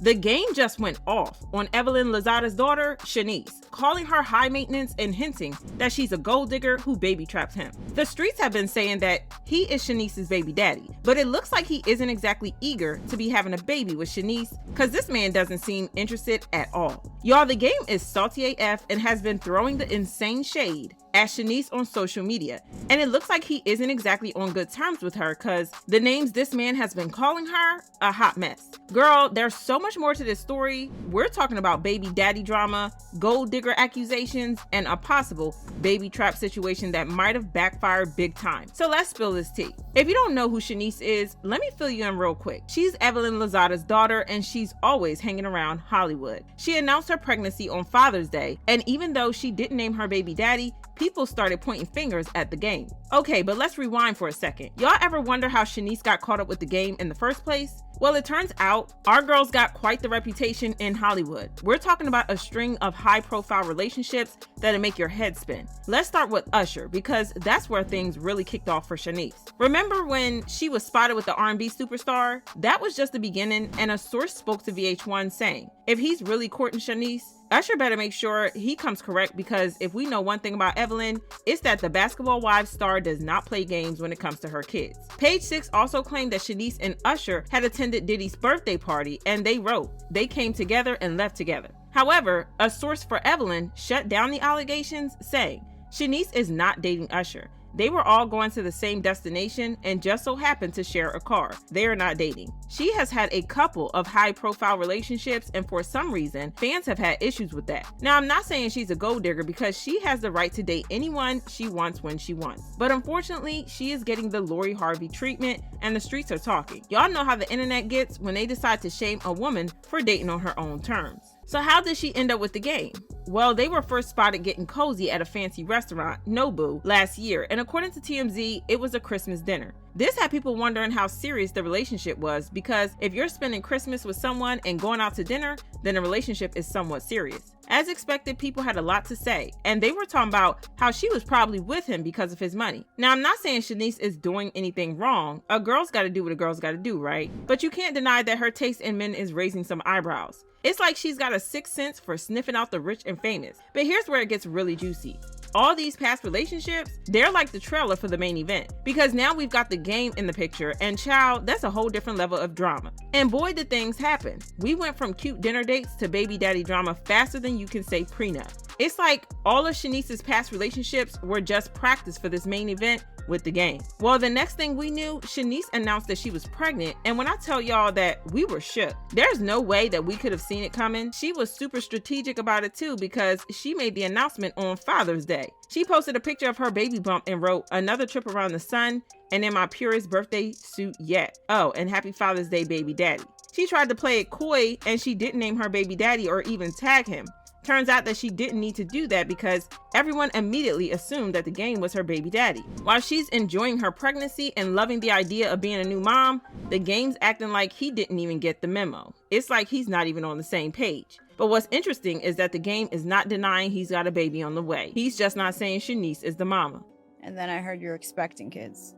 The game just went off on Evelyn Lozada's daughter, Shaniece, calling her high maintenance and hinting that she's a gold digger who baby trapped him. The streets have been saying that he is Shanice's baby daddy, but it looks like he isn't exactly eager to be having a baby with Shaniece because this man doesn't seem interested at all. Y'all, the game is salty AF and has been throwing the insane shade at Shaniece on social media, and it looks like he isn't exactly on good terms with her because the names this man has been calling her, a hot mess. Girl, there's so much more to this story. We're talking about baby daddy drama, gold digger accusations, and a possible baby trap situation that might have backfired big time. So let's spill this tea. If you don't know who Shaniece is, let me fill you in real quick. She's Evelyn Lozada's daughter, and she's always hanging around Hollywood. She announced her pregnancy on Father's Day, and even though she didn't name her baby daddy, people started pointing fingers at the game. Okay, but let's rewind for a second. Y'all ever wonder how Shaniece got caught up with the game in the first place? Well, it turns out our girl's got quite the reputation in Hollywood. We're talking about a string of high-profile relationships that'll make your head spin. Let's start with Usher, because that's where things really kicked off for Shaniece. Remember when she was spotted with the R&B superstar? That was just the beginning, and a source spoke to VH1 saying, if he's really courting Shaniece, Usher better make sure he comes correct, because if we know one thing about Evelyn, it's that the Basketball Wives star does not play games when it comes to her kids. Page 6 also claimed that Shaniece and Usher had attended Diddy's birthday party, and they wrote, they came together and left together. However, a source for Evelyn shut down the allegations, saying, Shaniece is not dating Usher. They were all going to the same destination and just so happened to share a car. They are not dating. She has had a couple of high-profile relationships, and for some reason, fans have had issues with that. Now, I'm not saying she's a gold digger, because she has the right to date anyone she wants when she wants. But unfortunately, she is getting the Lori Harvey treatment, and the streets are talking. Y'all know how the internet gets when they decide to shame a woman for dating on her own terms. So how did she end up with the game? Well, they were first spotted getting cozy at a fancy restaurant, Nobu, last year, and according to TMZ, it was a Christmas dinner. This had people wondering how serious the relationship was, because if you're spending Christmas with someone and going out to dinner, then the relationship is somewhat serious. As expected, people had a lot to say, and they were talking about how she was probably with him because of his money. Now, I'm not saying Shaniece is doing anything wrong. A girl's got to do what a girl's got to do, right? But you can't deny that her taste in men is raising some eyebrows. It's like she's got a sixth sense for sniffing out the rich and famous. But here's where it gets really juicy. All these past relationships, they're like the trailer for the main event, because now we've got the game in the picture, and child, that's a whole different level of drama. And boy, did things happen. We went from cute dinner dates to baby daddy drama faster than you can say prenup. It's like all of Shaniece's past relationships were just practice for this main event with the game. Well, the next thing we knew, Shaniece announced that she was pregnant, and when I tell y'all that we were shook, there's no way that we could have seen it coming. She was super strategic about it too, because she made the announcement on Father's Day. She posted a picture of her baby bump and wrote, another trip around the sun, and in my purest birthday suit yet. Oh, and happy Father's Day, baby daddy. She tried to play it coy, and she didn't name her baby daddy or even tag him. Turns out that she didn't need to do that, because everyone immediately assumed that the game was her baby daddy. While she's enjoying her pregnancy and loving the idea of being a new mom, the game's acting like he didn't even get the memo. It's like he's not even on the same page. But what's interesting is that the game is not denying he's got a baby on the way. He's just not saying Shaniece is the mama. And then I heard you're expecting kids,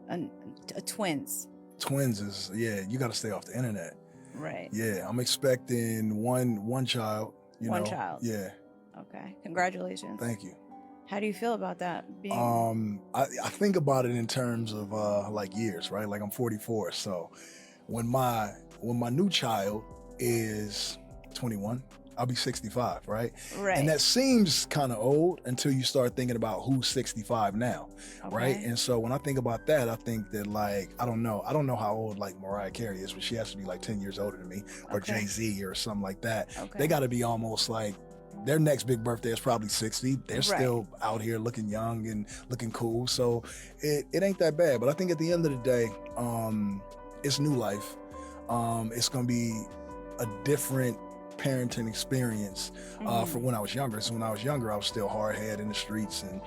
twins. Twins is, yeah, you got to stay off the internet. Right. Yeah, I'm expecting one child. One child. Yeah. Okay. Congratulations. Thank you. How do you feel about that? I think about it in terms of like years, right? Like I'm 44, so when my new child is 21, I'll be 65, right? Right. And that seems kind of old until you start thinking about who's 65 now, Okay. right? And so when I think about that, I think that, like, I don't know how old like Mariah Carey is, but she has to be like 10 years older than me, or Okay. Jay-Z or something like that. Okay. They got to be almost like, their next big birthday is probably 60. They're Right. still out here looking young and looking cool. So it ain't that bad. But I think at the end of the day, it's new life. It's going to be a different parenting experience for when I was younger. So when I was younger, I was still hard-headed in the streets, and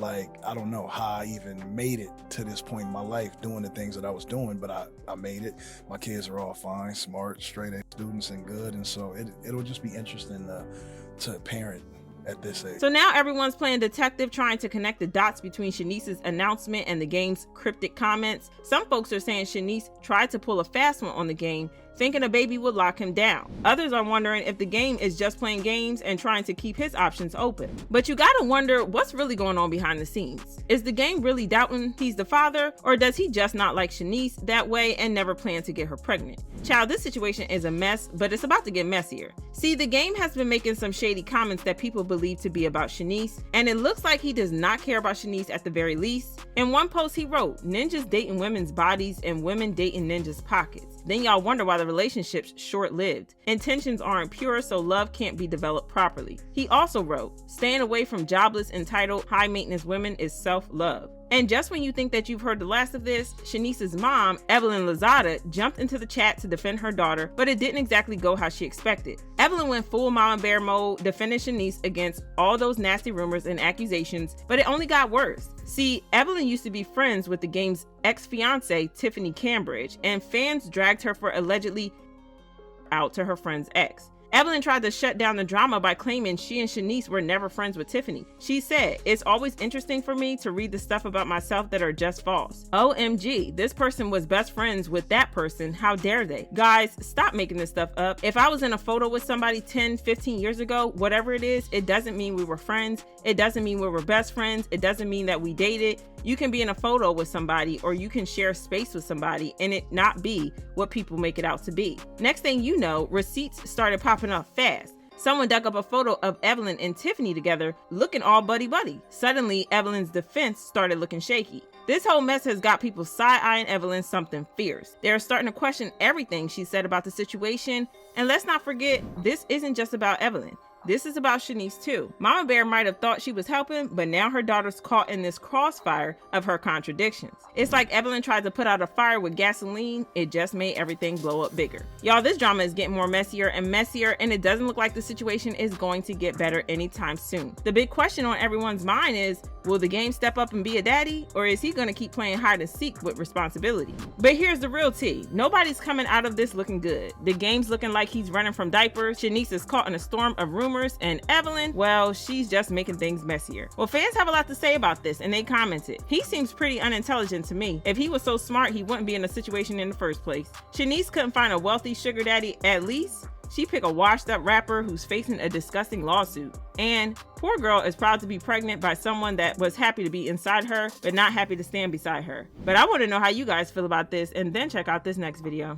like, I don't know how I even made it to this point in my life doing the things that I was doing, but I made it. My kids are all fine, smart, straight A students, and good, and so it'll just be interesting to parent at this age. So now everyone's playing detective, trying to connect the dots between Shaniece's announcement and the game's cryptic comments. Some folks are saying Shaniece tried to pull a fast one on the game, thinking a baby would lock him down. Others are wondering if the game is just playing games and trying to keep his options open. But you gotta wonder what's really going on behind the scenes. Is the game really doubting he's the father, or does he just not like Shaniece that way and never plan to get her pregnant? Child, this situation is a mess, but it's about to get messier. See, the game has been making some shady comments that people believe to be about Shaniece, and it looks like he does not care about Shaniece at the very least. In one post he wrote, "Ninjas dating women's bodies and women dating ninjas' pockets." Then y'all wonder why the relationship's short-lived. Intentions aren't pure, so love can't be developed properly. He also wrote, "Staying away from jobless, entitled, high-maintenance women is self-love." And just when you think that you've heard the last of this, Shaniece's mom, Evelyn Lozada, jumped into the chat to defend her daughter, but it didn't exactly go how she expected. Evelyn went full mama bear mode, defending Shaniece against all those nasty rumors and accusations, but it only got worse. See, Evelyn used to be friends with the game's ex-fiance, Tiffany Cambridge, and fans dragged her for allegedly out to her friend's ex. Evelyn tried to shut down the drama by claiming she and Shaniece were never friends with Tiffany. She said, "It's always interesting for me to read the stuff about myself that are just false. OMG, this person was best friends with that person. How dare they?" Guys, stop making this stuff up. If I was in a photo with somebody 10, 15 years ago, whatever it is, it doesn't mean we were friends. It doesn't mean we were best friends. It doesn't mean that we dated. You can be in a photo with somebody, or you can share space with somebody and it not be what people make it out to be. Next thing you know, receipts started popping up fast. Someone dug up a photo of Evelyn and Tiffany together, looking all buddy-buddy. Suddenly, Evelyn's defense started looking shaky. This whole mess has got people side-eyeing Evelyn something fierce. They're starting to question everything she said about the situation. And let's not forget, this isn't just about Evelyn. This is about Shaniece too. Mama Bear might have thought she was helping, but now her daughter's caught in this crossfire of her contradictions. It's like Evelyn tried to put out a fire with gasoline. It just made everything blow up bigger. Y'all, this drama is getting more messier, and it doesn't look like the situation is going to get better anytime soon. The big question on everyone's mind is, will the game step up and be a daddy, or is he going to keep playing hide and seek with responsibility? But here's the real tea. Nobody's coming out of this looking good. The game's looking like he's running from diapers. Shaniece is caught in a storm of rumors, and Evelyn, well, she's just making things messier. Well, fans have a lot to say about this, and they commented, "He seems pretty unintelligent to me. If he was so smart, he wouldn't be in a situation in the first place. Shaniece couldn't find a wealthy sugar daddy at least. She picked a washed up rapper who's facing a disgusting lawsuit. And poor girl is proud to be pregnant by someone that was happy to be inside her, but not happy to stand beside her." But I want to know how you guys feel about this, and then check out this next video.